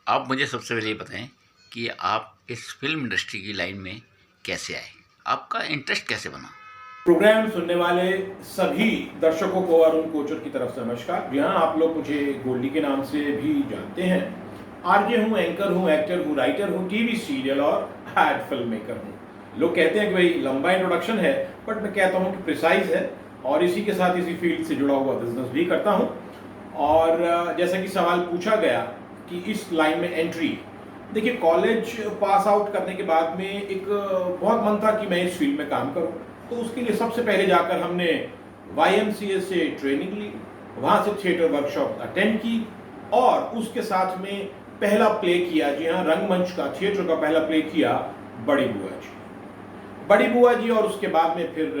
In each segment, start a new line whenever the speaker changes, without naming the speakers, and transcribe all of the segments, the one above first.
आप मुझे सबसे पहले ये बताएं कि आप इस फिल्म इंडस्ट्री की लाइन में कैसे आए? आपका इंटरेस्ट कैसे बना?
प्रोग्राम सुनने वाले सभी दर्शकों को अरुण कोचर की तरफ से नमस्कार। जी हाँ, आप लोग मुझे गोल्डी के नाम से भी जानते हैं। आरजे हूँ, एंकर हूँ, एक्टर हूँ, राइटर हूँ, टीवी सीरियल और एड फिल्म मेकर हूँ। लोग कहते हैं कि भाई लंबा इंट्रोडक्शन है, बट मैं कहता हूँ कि प्रिसाइज है और इसी के साथ इसी फील्ड से जुड़ा हुआ बिजनेस भी करता हूँ। और जैसा कि सवाल पूछा गया कि इस लाइन में एंट्री, देखिए कॉलेज पास आउट करने के बाद में एक बहुत मन था कि मैं इस फील्ड में काम करूं। तो उसके लिए सबसे पहले जाकर हमने YMCA से ट्रेनिंग ली, वहाँ से थिएटर वर्कशॉप अटेंड की और उसके साथ में पहला प्ले किया। जी हाँ, रंगमंच का, थिएटर का पहला प्ले किया बड़ी बुआ जी। बड़ी बुआ जी और उसके बाद में फिर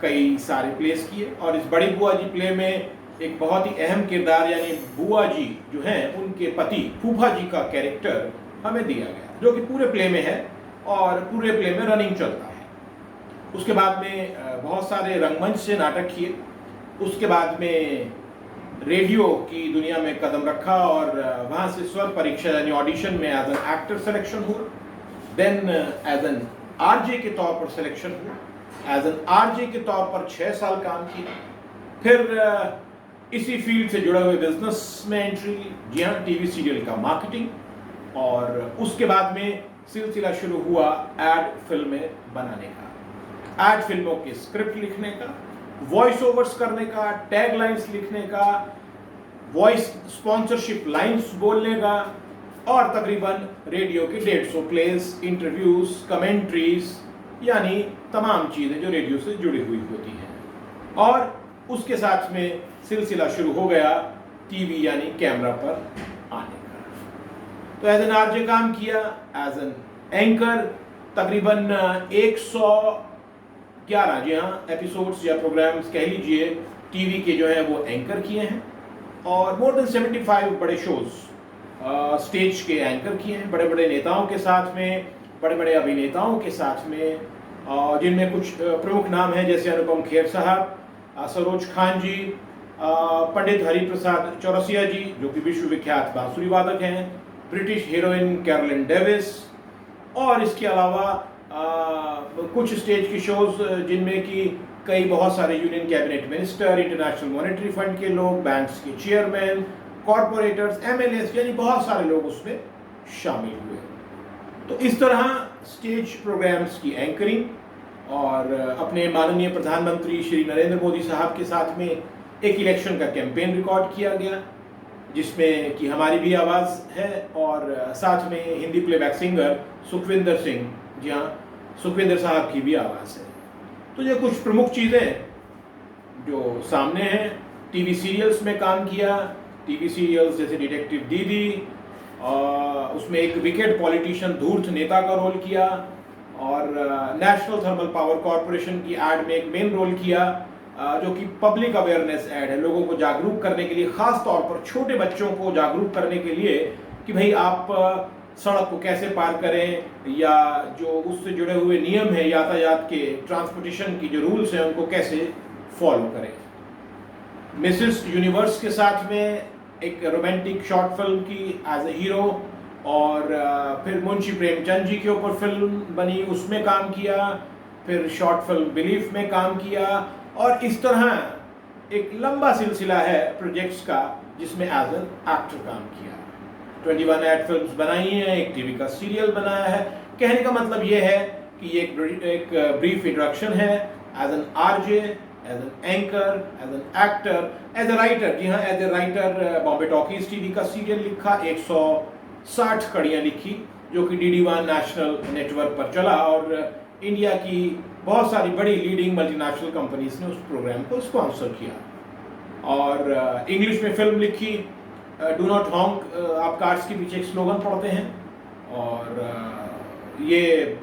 कई सारे प्लेस किए और इस बड़ी बुआ जी प्ले में एक बहुत ही अहम किरदार यानी बुआ जी जो हैं उनके पति फूफा जी का कैरेक्टर हमें दिया गया, जो कि पूरे प्ले में है और पूरे प्ले में रनिंग चलता है। उसके बाद में बहुत सारे रंगमंच से नाटक किए। उसके बाद में रेडियो की दुनिया में कदम रखा और वहाँ से स्वर परीक्षा यानी ऑडिशन में एज एन एक्टर सिलेक्शन हुआ। देन एज एन आरजे के तौर पर सिलेक्शन हुआ। एज एन आरजे के तौर पर 6 साल काम किया। फिर इसी फील्ड से जुड़े हुए बिजनेस में एंट्री ली। जी हाँ, टीवी सीरियल का मार्केटिंग और उसके बाद में सिलसिला शुरू हुआ एड फिल्में बनाने का, एड फिल्मों के स्क्रिप्ट लिखने का, वॉइस ओवर्स करने का, टैग लाइन्स लिखने का, वॉइस स्पॉन्सरशिप लाइन्स बोलने का और तकरीबन रेडियो की 150 प्लेस, इंटरव्यूज, कमेंट्रीज यानी तमाम चीज़ें जो रेडियो से जुड़ी हुई होती हैं। और उसके साथ में सिलसिला शुरू हो गया टीवी यानी कैमरा पर आने का। तो एज एन आरजे काम किया, एज एन एंकर तकरीबन 111 जी हाँ एपिसोड्स या प्रोग्राम्स कह लीजिए टीवी के जो है वो एंकर किए हैं और मोर देन 75 बड़े शोज स्टेज के एंकर किए हैं, बड़े बड़े नेताओं के साथ में, बड़े बड़े अभिनेताओं के साथ में, जिनमें कुछ प्रमुख नाम हैं जैसे अनुपम खेर साहब, सरोज खान जी, पंडित हरिप्रसाद चौरसिया जी जो कि विश्वविख्यात बांसुरी वादक हैं, ब्रिटिश हीरोइन कैरोलिन डेविस और इसके अलावा कुछ स्टेज की शोज जिनमें कि कई बहुत सारे union cabinet minister, international monetary fund के लोग, बैंक्स के चेयरमैन, कॉरपोरेटर्स, MLAs यानी बहुत सारे लोग उसमें शामिल हुए। तो इस तरह स्टेज प्रोग्राम्स की एंकरिंग और अपने माननीय प्रधानमंत्री श्री नरेंद्र मोदी साहब के साथ में एक इलेक्शन का कैंपेन रिकॉर्ड किया गया जिसमें कि हमारी भी आवाज़ है और साथ में हिंदी प्लेबैक सिंगर सुखविंदर सिंह, जी हाँ, सुखविंदर साहब की भी आवाज़ है। तो ये कुछ प्रमुख चीज़ें जो सामने हैं। टीवी सीरियल्स में काम किया, टीवी सीरियल्स जैसे डिटेक्टिव दीदी, उसमें एक विकेट पॉलिटिशियन धूर्त नेता का रोल किया और नेशनल थर्मल पावर कॉरपोरेशन की एड में एक मेन रोल किया जो कि पब्लिक अवेयरनेस एड है, लोगों को जागरूक करने के लिए, खास तौर पर छोटे बच्चों को जागरूक करने के लिए कि भाई आप सड़क को कैसे पार करें या जो उससे जुड़े हुए नियम हैं यातायात के, ट्रांसपोर्टेशन की जो रूल्स हैं उनको कैसे फॉलो करें। मिसेस यूनिवर्स के साथ में एक रोमांटिक शॉर्ट फिल्म की एज ए हीरो और फिर मुंशी प्रेमचंद जी के ऊपर फिल्म बनी, उसमें काम किया, फिर शॉर्ट फिल्म बिलीफ में काम किया और इस तरह एक लंबा सिलसिला है प्रोजेक्ट्स का जिसमें एज एन एक्टर काम किया। 21 एड फिल्म्स बनाई हैं, एक टीवी का सीरियल बनाया है। कहने का मतलब ये है कि ये एक ब्रीफ इंट्रोडक्शन है as an RJ, as an anchor, as an actor, as a writer. जी हाँ, as a writer Bombay Talkies TV का सीरियल लिखा, 160 कड़ियाँ लिखी जो कि DD1 नेशनल नेटवर्क पर चला और इंडिया की बहुत सारी बड़ी लीडिंग मल्टीनेशनल कंपनीज ने उस प्रोग्राम को स्पॉन्सर किया। और इंग्लिश में फिल्म लिखी, डू नॉट हॉन्क, आप कार्ड्स के पीछे एक स्लोगन पढ़ते हैं और ये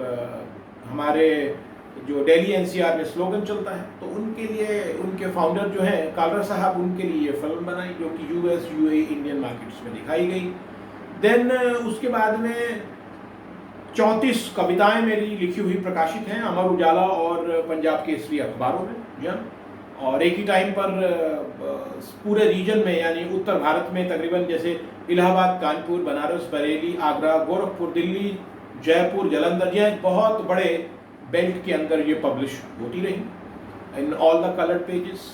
हमारे जो दिल्ली NCR में स्लोगन चलता है तो उनके लिए उनके फाउंडर जो हैं कालरा साहब, उनके लिए ये फिल्म बनाई जो कि US, UAE, इंडियन मार्केट्स में दिखाई गई। देन उसके बाद में 34 कविताएं मेरी लिखी हुई प्रकाशित हैं अमर उजाला और पंजाब केसरी अखबारों में। और एक ही टाइम पर पूरे रीजन में यानी उत्तर भारत में तकरीबन जैसे इलाहाबाद, कानपुर, बनारस, बरेली, आगरा, गोरखपुर, दिल्ली, जयपुर, जालंधर, यह बहुत बड़े बेल्ट के अंदर ये पब्लिश होती रही in all the coloured pages.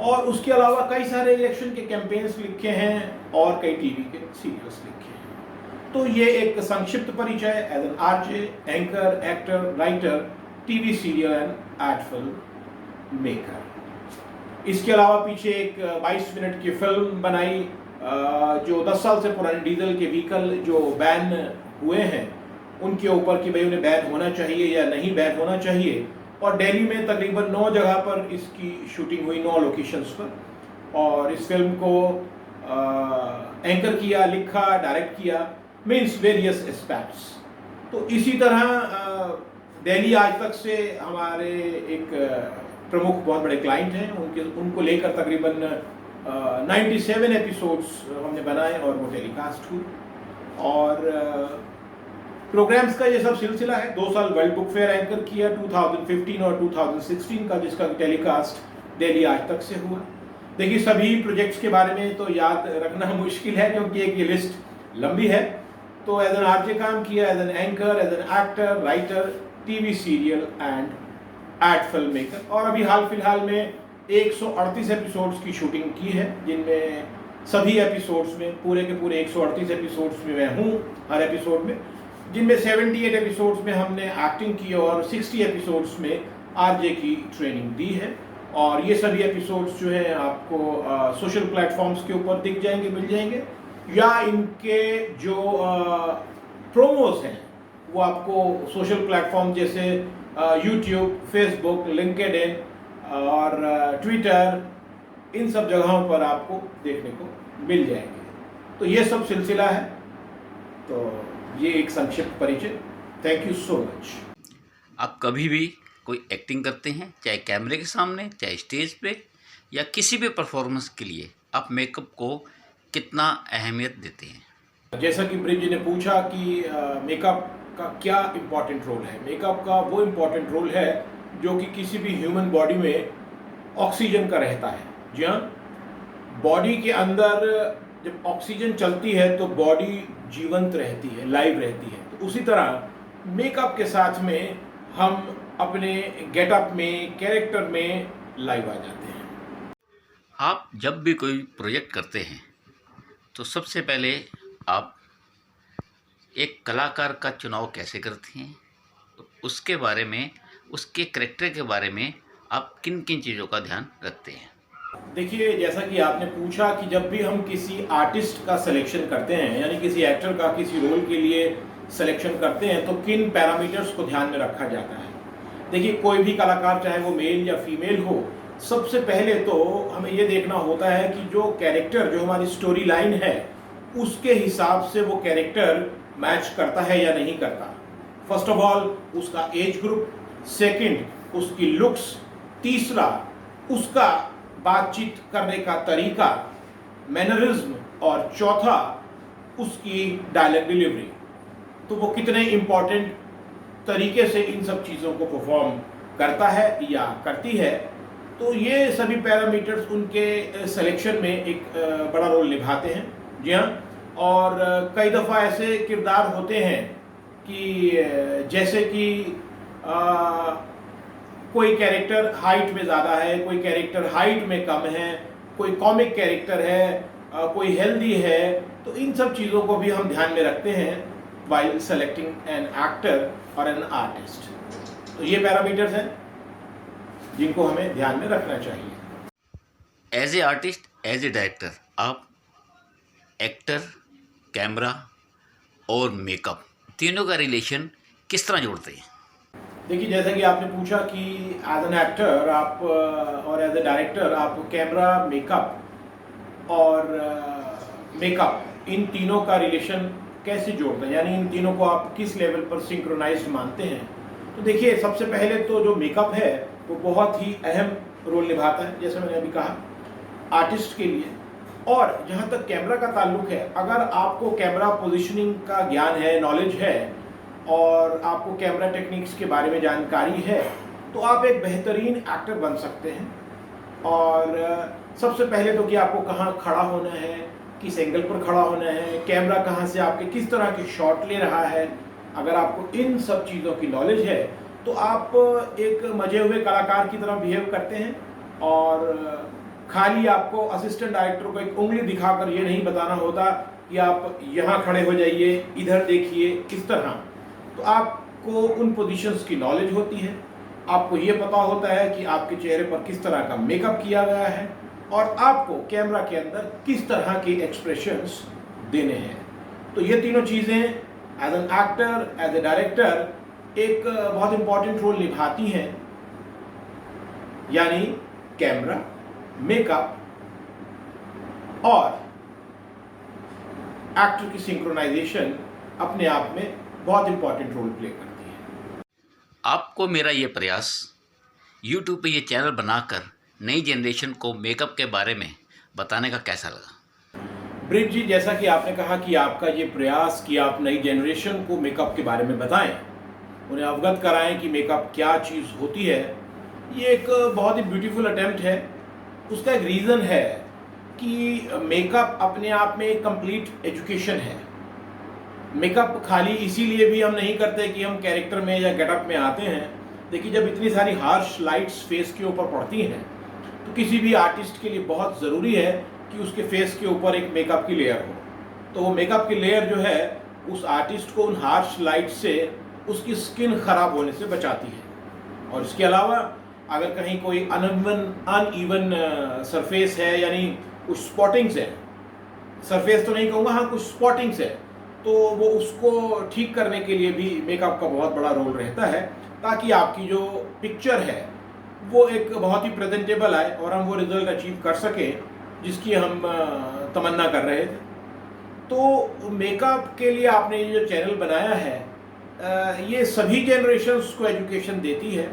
और उसके अलावा कई सारे इलेक्शन के कैंपेन्स लिखे हैं और कई टीवी के सीरियल्स लिखे हैं। तो ये एक संक्षिप्त परिचय as an RJ, anchor, actor, writer, TV serial and ad film maker. इसके अलावा पीछे एक 22 मिनट की फिल्म बनाई जो 10 साल से पुराने डीजल के व्हीकल जो बैन हुए हैं उनके ऊपर कि भाई उन्हें बैन होना चाहिए या नहीं बैन होना चाहिए। और दिल्ली में तकरीबन 9 जगह पर इसकी शूटिंग हुई, 9 लोकेशंस पर। और इस फिल्म को एंकर किया, लिखा, डायरेक्ट किया, मीन्स वेरियस एस्पेक्ट्स। तो इसी तरह दिल्ली आज तक से हमारे एक प्रमुख बहुत बड़े क्लाइंट हैं, उनको लेकर तकरीबन 97 एपिसोड्स हमने बनाए और वो टेलीकास्ट हुए। और प्रोग्राम्स का ये सब सिलसिला है। 2 साल वर्ल्ड बुक फेयर एंकर किया 2015 और 2016 का, जिसका टेलीकास्ट दिल्ली आज तक से हुआ। देखिए सभी प्रोजेक्ट्स के बारे में तो याद रखना मुश्किल है क्योंकि एक ये लिस्ट लंबी है। तो एज एन आरजे काम किया, as an anchor, as an actor, writer, TV serial and ad film maker. और अभी हाल फिलहाल में 138 एपिसोड्स की शूटिंग की है, जिनमें सभी एपिसोड्स में पूरे के पूरे 138 एपिसोड्स में मैं हूँ हर एपिसोड में, जिनमें 78 एपिसोड्स में हमने एक्टिंग की और 60 एपिसोड्स में आरजे की ट्रेनिंग दी है। और ये सभी एपिसोड्स जो हैं आपको सोशल प्लेटफॉर्म्स के ऊपर दिख जाएंगे, मिल जाएंगे, या इनके जो प्रोमोज हैं वो आपको सोशल प्लेटफॉर्म जैसे यूट्यूब, फेसबुक, लिंक्डइन और ट्विटर, इन सब जगहों पर आपको देखने को मिल जाएंगे। तो ये सब सिलसिला है। तो ये एक संक्षिप्त परिचय। Thank you so much.
आप कभी भी कोई एक्टिंग करते हैं, चाहे कैमरे के सामने, चाहे स्टेज पे, या किसी भी परफॉर्मेंस के लिए आप मेकअप को कितना अहमियत देते हैं?
जैसा कि ब्रिज ने पूछा कि मेकअप का क्या इम्पोर्टेंट रोल है। मेकअप का वो इम्पोर्टेंट रोल है जो कि किसी भी ह्यूमन बॉडी में ऑक्सीजन का रहता है। जी हाँ, बॉडी के अंदर जब ऑक्सीजन चलती है तो बॉडी जीवंत रहती है, लाइव रहती है। तो उसी तरह मेकअप के साथ में हम अपने गेटअप में, कैरेक्टर में लाइव आ जाते हैं।
आप जब भी कोई प्रोजेक्ट करते हैं तो सबसे पहले आप एक कलाकार का चुनाव कैसे करते हैं, उसके बारे में, उसके कैरेक्टर के बारे में आप किन किन चीज़ों का ध्यान रखते हैं?
देखिए, जैसा कि आपने पूछा कि जब भी हम किसी आर्टिस्ट का सिलेक्शन करते हैं, यानी किसी एक्टर का किसी रोल के लिए सिलेक्शन करते हैं, तो किन पैरामीटर्स को ध्यान में रखा जाता है। देखिए, कोई भी कलाकार चाहे वो मेल या फीमेल हो, सबसे पहले तो हमें ये देखना होता है कि जो कैरेक्टर, जो हमारी स्टोरी लाइन है, उसके हिसाब से वो कैरेक्टर मैच करता है या नहीं करता। फर्स्ट ऑफ ऑल उसका एज ग्रुप, सेकंड उसकी लुक्स, तीसरा उसका बातचीत करने का तरीका, मैनरिज्म, और चौथा उसकी डायलॉग डिलीवरी। तो वो कितने इम्पोर्टेंट तरीके से इन सब चीज़ों को परफॉर्म करता है या करती है। तो ये सभी पैरामीटर्स उनके सिलेक्शन में एक बड़ा रोल निभाते हैं। जी हाँ, और कई दफ़ा ऐसे किरदार होते हैं कि जैसे कि कोई कैरेक्टर हाइट में ज़्यादा है, कोई कैरेक्टर हाइट में कम है, कोई कॉमिक कैरेक्टर है, कोई हेल्दी है। तो इन सब चीज़ों को भी हम ध्यान में रखते हैं वाइल सेलेक्टिंग एन एक्टर और एन आर्टिस्ट। तो ये पैरामीटर्स हैं जिनको हमें ध्यान में रखना चाहिए।
As a artist, as a director, आप एक्टर, कैमरा और मेकअप तीनों का रिलेशन किस तरह जोड़ते हैं?
देखिए, जैसा कि आपने पूछा कि एज एन एक्टर आप और एज ए डायरेक्टर आप कैमरा, मेकअप और मेकअप, इन तीनों का रिलेशन कैसे जोड़ते हैं, यानी इन तीनों को आप किस लेवल पर सिंक्रोनाइज्ड मानते हैं। तो देखिए, सबसे पहले तो जो मेकअप है वो बहुत ही अहम रोल निभाता है, जैसे मैंने अभी कहा, आर्टिस्ट के लिए। और जहाँ तक कैमरा का ताल्लुक है, अगर आपको कैमरा पोजीशनिंग का ज्ञान है, नॉलेज है, और आपको कैमरा टेक्निक्स के बारे में जानकारी है, तो आप एक बेहतरीन एक्टर बन सकते हैं। और सबसे पहले तो कि आपको कहाँ खड़ा होना है, किस एंगल पर खड़ा होना है, कैमरा कहाँ से आपके किस तरह के शॉट ले रहा है। अगर आपको इन सब चीज़ों की नॉलेज है तो आप एक मजे हुए कलाकार की तरह बिहेव करते हैं, और खाली आपको असिस्टेंट डायरेक्टर को एक उंगली दिखाकर ये नहीं बताना होता कि आप यहाँ खड़े हो जाइए, इधर देखिए, इस तरह। तो आपको उन पोजीशंस की नॉलेज होती है, आपको ये पता होता है कि आपके चेहरे पर किस तरह का मेकअप किया गया है और आपको कैमरा के अंदर किस तरह के एक्सप्रेशंस देने हैं। तो ये तीनों चीज़ें as an actor, as a director एक बहुत इंपॉर्टेंट रोल निभाती हैं, यानी कैमरा, मेकअप और एक्टर की सिंक्रोनाइजेशन अपने आप में बहुत इंपॉर्टेंट रोल प्ले करती है।
आपको मेरा ये प्रयास YouTube पे ये चैनल बनाकर नई जनरेशन को मेकअप के बारे में बताने का कैसा लगा?
ब्रिज जी, जैसा कि आपने कहा कि आपका ये प्रयास कि आप नई जनरेशन को मेकअप के बारे में बताएं, उन्हें अवगत कराएं कि मेकअप क्या चीज़ होती है, ये एक बहुत ही ब्यूटीफुल अटेम्प्ट है। उसका एक रीज़न है कि मेकअप अपने आप में एक कंप्लीट एजुकेशन है। मेकअप खाली इसीलिए भी हम नहीं करते कि हम कैरेक्टर में या गेटअप में आते हैं। देखिए, जब इतनी सारी हार्श लाइट्स फेस के ऊपर पड़ती हैं तो किसी भी आर्टिस्ट के लिए बहुत ज़रूरी है कि उसके फेस के ऊपर एक मेकअप की लेयर हो। तो वो मेकअप की लेयर जो है उस आर्टिस्ट को उन हार्श लाइट से उसकी स्किन ख़राब होने से बचाती है। और इसके अलावा अगर कहीं कोई अनइवन सरफेस है, यानी कुछ स्पॉटिंग्स है, सरफेस तो नहीं कहूँगा, हाँ कुछ स्पॉटिंग्स है, तो वो उसको ठीक करने के लिए भी मेकअप का बहुत बड़ा रोल रहता है, ताकि आपकी जो पिक्चर है वो एक बहुत ही प्रेजेंटेबल आए और हम वो रिजल्ट अचीव कर सकें जिसकी हम तमन्ना कर रहे थे। तो मेकअप के लिए आपने ये जो चैनल बनाया है, ये सभी जनरेशन्स को एजुकेशन देती है,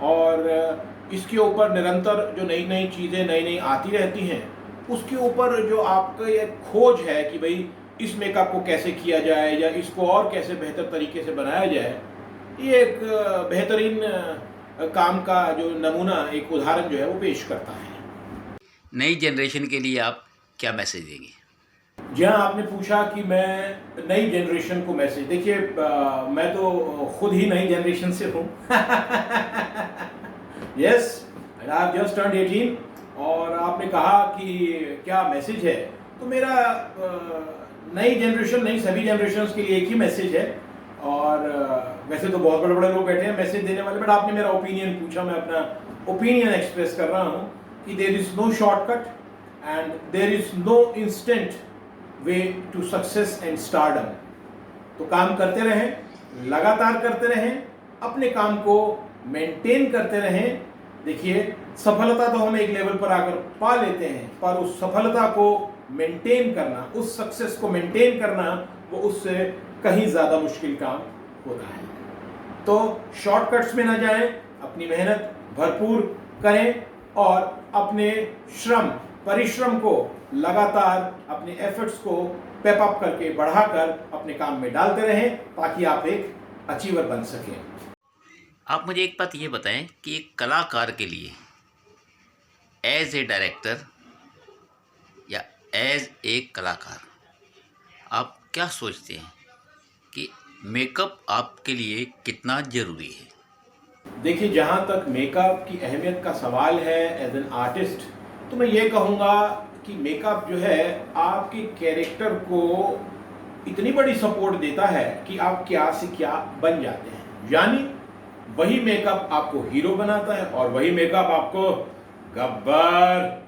और इसके ऊपर निरंतर जो नई नई चीज़ें नई नई आती रहती हैं, उसके ऊपर जो आपका ये खोज है कि भाई इस मेकअप को कैसे किया जाए या इसको और कैसे बेहतर तरीके से बनाया जाए, ये एक बेहतरीन काम का जो नमूना, एक उदाहरण जो है वो पेश करता है।
नई जनरेशन के लिए आप क्या मैसेज देंगे?
जहाँ आपने पूछा कि मैं नई जनरेशन को मैसेज, देखिए मैं तो खुद ही नई जनरेशन से हूँ। Yes, I have just turned 18। और आपने कहा कि क्या मैसेज है, तो मेरा नई जनरेशन नहीं, सभी जनरेशन्स के लिए एक ही मैसेज है। और वैसे तो बहुत बड़े बड़े लोग बैठे हैं मैसेज देने वाले, बट आपने मेरा ओपिनियन पूछा, मैं अपना ओपिनियन एक्सप्रेस कर रहा हूँ कि there is no shortcut and there is no instant way to success and stardom. तो काम करते रहें, लगातार करते रहें, अपने काम को मेंटेन करते रहें। देखिए, सफलता तो हम एक लेवल पर आकर पा लेते हैं, पर उस सफलता को मेंटेन करना, उस सक्सेस को मेंटेन करना, वो उससे कहीं ज़्यादा मुश्किल काम होता है। तो शॉर्टकट्स में ना जाएं, अपनी मेहनत भरपूर करें और अपने परिश्रम को लगातार, अपने एफर्ट्स को पेप अप करके बढ़ाकर अपने काम में डालते रहें, ताकि आप एक अचीवर बन सकें।
आप मुझे एक बात ये बताएं कि एक कलाकार के लिए एज ए डायरेक्टर या एज ए कलाकार आप क्या सोचते हैं कि मेकअप आपके लिए कितना ज़रूरी है?
देखिए, जहाँ तक मेकअप की अहमियत का सवाल है एज एन आर्टिस्ट, तो मैं ये कहूँगा कि मेकअप जो है आपके कैरेक्टर को इतनी बड़ी सपोर्ट देता है कि आप क्या से क्या बन जाते हैं। यानी वही मेकअप आपको हीरो बनाता है और वही मेकअप आपको गब्बर,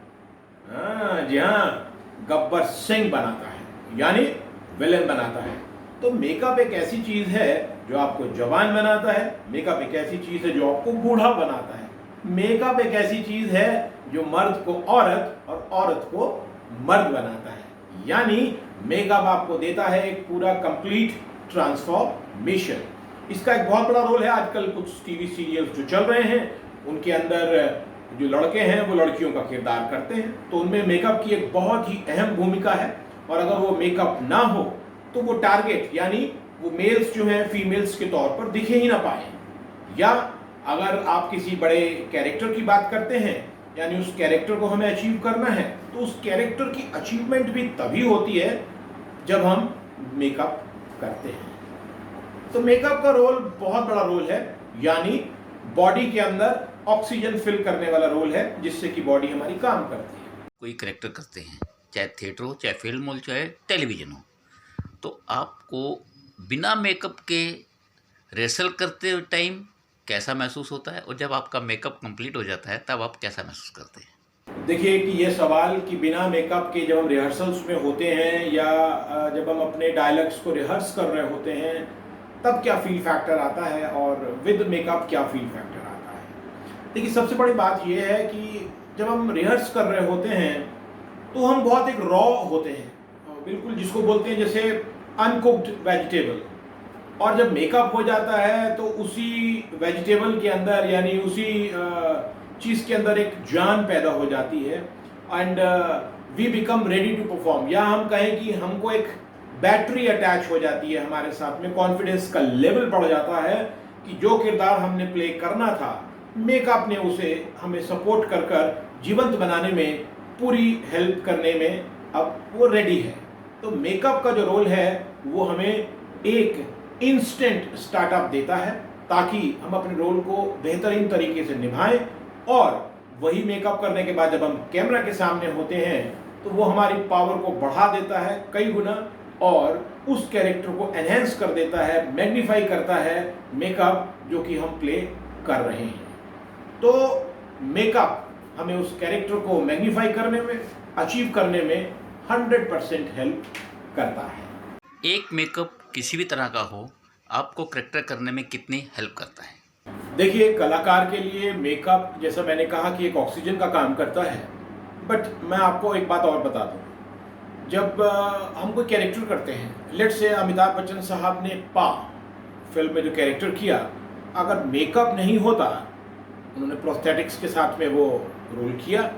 जी हाँ, गब्बर सिंह बनाता है, यानी विलेन बनाता है। तो मेकअप एक ऐसी चीज़ है जो आपको जवान बनाता है, मेकअप एक ऐसी चीज़ है जो आपको बूढ़ा बनाता है, मेकअप एक ऐसी चीज़ है जो मर्द को औरत और औरत को मर्द बनाता है। यानी मेकअप आपको देता है एक पूरा कंप्लीट ट्रांसफॉर्मेशन। इसका एक बहुत बड़ा रोल है। आजकल कुछ टीवी सीरियल्स जो चल रहे हैं, उनके अंदर जो लड़के हैं वो लड़कियों का किरदार करते हैं, तो उनमें मेकअप की एक बहुत ही अहम भूमिका है। और अगर वो मेकअप ना हो तो वो टारगेट, यानी वो मेल्स जो हैं फीमेल्स के तौर पर दिखे ही ना पाए। या अगर आप किसी बड़े कैरेक्टर की बात करते हैं यानी उस कैरेक्टर को हमें अचीव करना है, तो उस कैरेक्टर की अचीवमेंट भी तभी होती है जब हम मेकअप करते हैं। तो मेकअप का रोल बहुत बड़ा रोल है, यानी बॉडी के अंदर ऑक्सीजन फिल करने वाला रोल है, जिससे कि बॉडी हमारी काम करती है।
कोई करेक्टर करते हैं, चाहे थिएटर हो, चाहे फिल्म हो, चाहे टेलीविज़न हो, तो आपको बिना मेकअप के रिहर्सल करते हुए टाइम कैसा महसूस होता है, और जब आपका मेकअप कंप्लीट हो जाता है तब आप कैसा महसूस करते हैं?
देखिए कि ये सवाल कि बिना मेकअप के जब हम रिहर्सल्स में होते हैं या जब हम अपने डायलॉग्स को रिहर्स कर रहे होते हैं तब क्या फील फैक्टर आता है, और विद मेकअप क्या फील फैक्टर आता है। देखिए सबसे बड़ी बात ये है कि जब हम रिहर्स कर रहे होते हैं तो हम बहुत एक रॉ होते हैं, बिल्कुल जिसको बोलते हैं जैसे अनकुक्ड वेजिटेबल, और जब मेकअप हो जाता है तो उसी वेजिटेबल के अंदर यानी उसी चीज़ के अंदर एक जान पैदा हो जाती है, and we become ready to perform, या हम कहें कि हमको एक बैटरी अटैच हो जाती है हमारे साथ में, कॉन्फिडेंस का लेवल बढ़ जाता है कि जो किरदार हमने प्ले करना था मेकअप ने उसे हमें सपोर्ट कर कर जीवंत बनाने में, पूरी हेल्प करने में अब वो रेडी है। तो मेकअप का जो रोल है वो हमें एक इंस्टेंट स्टार्टअप देता है ताकि हम अपने रोल को बेहतरीन तरीके से निभाएं, और वही मेकअप करने के बाद जब हम कैमरा के सामने होते हैं तो वो हमारी पावर को बढ़ा देता है कई गुना, और उस कैरेक्टर को एनहेंस कर देता है, मैग्नीफाई करता है मेकअप जो कि हम प्ले कर रहे हैं। तो मेकअप हमें उस कैरेक्टर को मैग्नीफाई करने में, अचीव करने में 100% हेल्प करता है।
एक मेकअप किसी भी तरह का हो, आपको करेक्टर करने में कितनी हेल्प करता है?
देखिए कलाकार के लिए मेकअप, जैसा मैंने कहा कि एक ऑक्सीजन का काम करता है, बट मैं आपको एक बात और बता दूं, जब हम कोई कैरेक्टर करते हैं, लेट से अमिताभ बच्चन साहब ने पा फिल्म में जो कैरेक्टर किया, अगर मेकअप नहीं होता, उन्होंने प्रोस्थेटिक्स के साथ में वो रोल किया,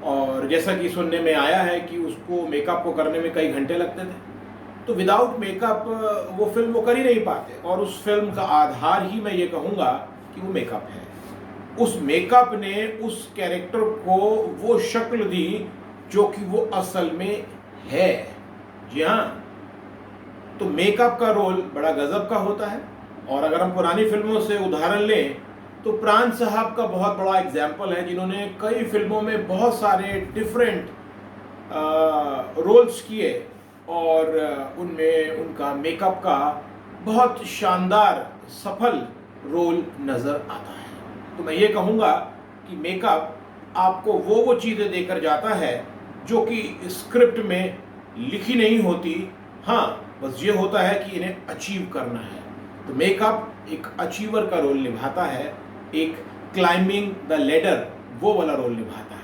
और जैसा कि सुनने में आया है कि उसको मेकअप को करने में कई घंटे लगते थे, तो विदाउट मेकअप वो फिल्म वो कर ही नहीं पाते, और उस फिल्म का आधार ही मैं ये कहूँगा कि वो मेकअप है। उस मेकअप ने उस कैरेक्टर को वो शक्ल दी जो कि वो असल में है। जी हाँ, तो मेकअप का रोल बड़ा गजब का होता है, और अगर हम पुरानी फिल्मों से उदाहरण लें तो प्राण साहब का बहुत बड़ा एग्जाम्पल है, जिन्होंने कई फिल्मों में बहुत सारे डिफरेंट रोल्स किए, और उनमें उनका मेकअप का बहुत शानदार सफल रोल नज़र आता है। तो मैं ये कहूँगा कि मेकअप आपको वो चीज़ें देकर जाता है जो कि स्क्रिप्ट में लिखी नहीं होती, हाँ बस ये होता है कि इन्हें अचीव करना है। तो मेकअप एक अचीवर का रोल निभाता है, एक क्लाइंबिंग द लेडर वो वाला रोल निभाता है।